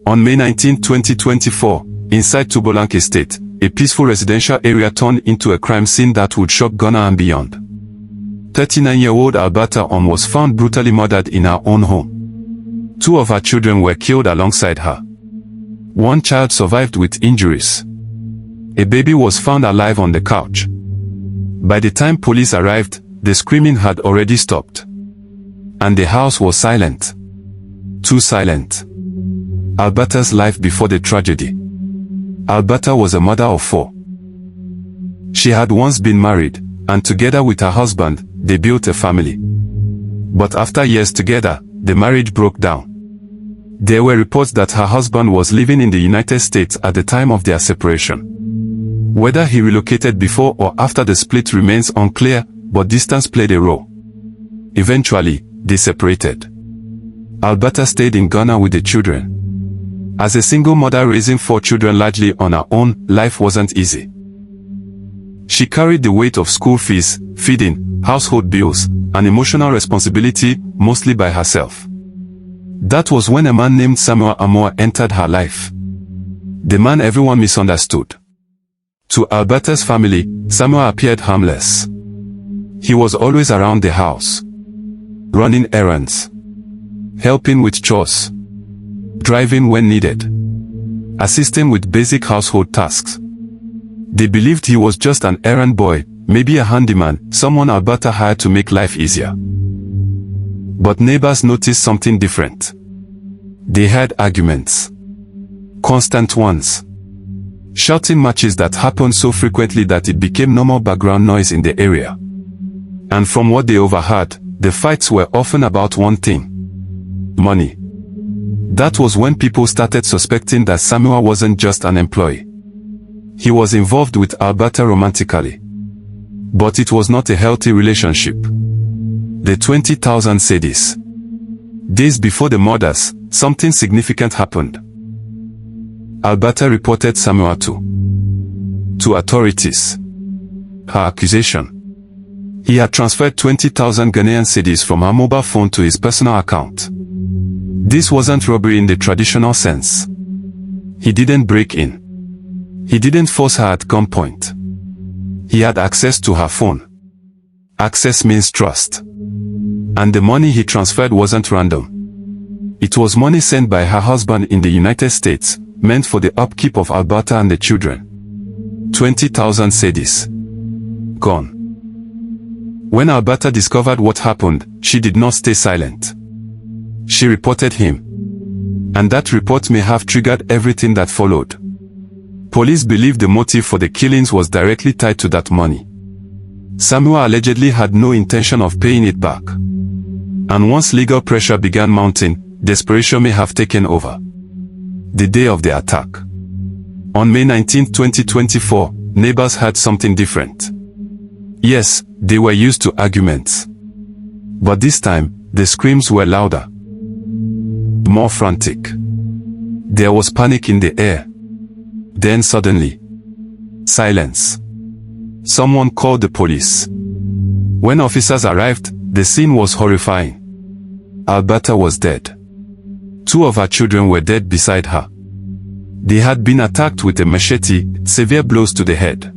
On May 19, 2024, inside Tubilank Estate, a peaceful residential area turned into a crime scene that would shock Ghana and beyond. 39-year-old Alberta Aan was found brutally murdered in her own home. 2 of her children were killed alongside her. 1 child survived with injuries. A baby was found alive on the couch. By the time police arrived, the screaming had already stopped. And the house was silent. Too silent. Alberta's life before the tragedy. Alberta was a mother of 4. She had once been married, and together with her husband, they built a family. But after years together, the marriage broke down. There were reports that her husband was living in the United States at the time of their separation. Whether he relocated before or after the split remains unclear, but distance played a role. Eventually, they separated. Alberta stayed in Ghana with the children. As a single mother raising 4 children largely on her own, life wasn't easy. She carried the weight of school fees, feeding, household bills, and emotional responsibility, mostly by herself. That was when a man named Amoa entered her life. The man everyone misunderstood. To Alberta's family, Amoa appeared harmless. He was always around the house, running errands, helping with chores, driving when needed, assisting with basic household tasks. They believed he was just an errand boy, maybe a handyman, someone Alberta hired to make life easier. But neighbors noticed something different. They had arguments. Constant ones. Shouting matches that happened so frequently that it became normal background noise in the area. And from what they overheard, the fights were often about one thing: money. That was when people started suspecting that Amoa wasn't just an employee. He was involved with Alberta romantically. But it was not a healthy relationship. The 20,000 Cedis. Days before the murders, something significant happened. Alberta reported Amoa to authorities. Her accusation: he had transferred 20,000 Ghanaian Cedis from her mobile phone to his personal account. This wasn't robbery in the traditional sense. He didn't break in. He didn't force her at gunpoint. He had access to her phone. Access means trust. And the money he transferred wasn't random. It was money sent by her husband in the United States, meant for the upkeep of Alberta and the children. 20,000 Cedis. Gone. When Alberta discovered what happened, she did not stay silent. She reported him. And that report may have triggered everything that followed. Police believe the motive for the killings was directly tied to that money. Amoa allegedly had no intention of paying it back. And once legal pressure began mounting, desperation may have taken over. The day of the attack. On May 19, 2024, neighbors heard something different. Yes, they were used to arguments. But this time, the screams were louder. More frantic. There was panic in the air. Then suddenly, silence. Someone called the police. When officers arrived, the scene was horrifying. Alberta was dead. 2 of her children were dead beside her. They had been attacked with a machete, severe blows to the head.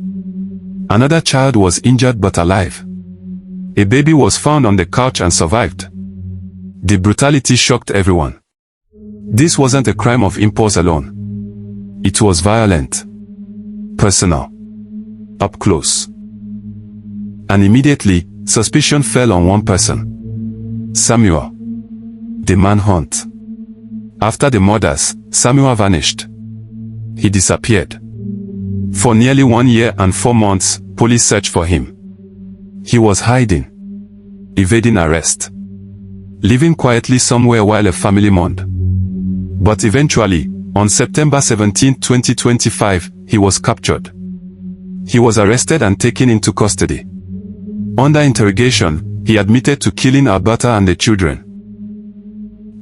Another child was injured but alive. A baby was found on the couch and survived. The brutality shocked everyone. This wasn't a crime of impulse alone. It was violent, personal, up close. And immediately, suspicion fell on one person: Amoa. The manhunt. After the murders, Amoa vanished. He disappeared. For nearly 1 year and 4 months, police searched for him. He was hiding, evading arrest, living quietly somewhere while a family mourned. But eventually, on September 17, 2025, he was captured. He was arrested and taken into custody. Under interrogation, he admitted to killing Alberta and the children.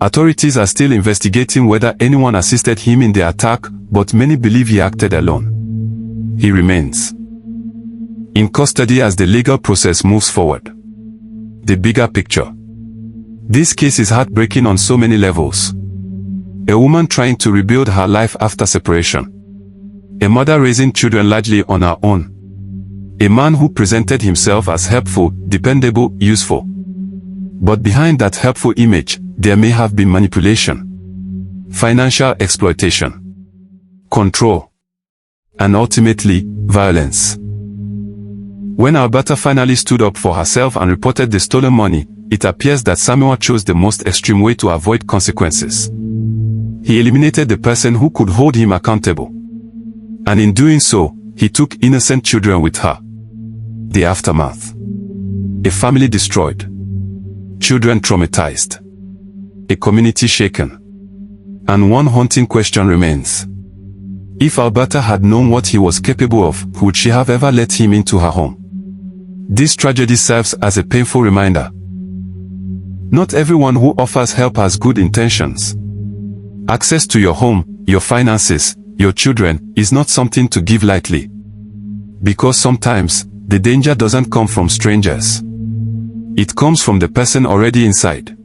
Authorities are still investigating whether anyone assisted him in the attack, but many believe he acted alone. He remains in custody as the legal process moves forward. The bigger picture. This case is heartbreaking on so many levels. A woman trying to rebuild her life after separation. A mother raising children largely on her own. A man who presented himself as helpful, dependable, useful. But behind that helpful image, there may have been manipulation, financial exploitation, control, and ultimately, violence. When Alberta finally stood up for herself and reported the stolen money, it appears that Samoa chose the most extreme way to avoid consequences. He eliminated the person who could hold him accountable. And in doing so, he took innocent children with her. The aftermath. A family destroyed. Children traumatized. A community shaken. And one haunting question remains. If Alberta had known what he was capable of, would she have ever let him into her home? This tragedy serves as a painful reminder. Not everyone who offers help has good intentions. Access to your home, your finances, your children, is not something to give lightly. Because sometimes, the danger doesn't come from strangers. It comes from the person already inside.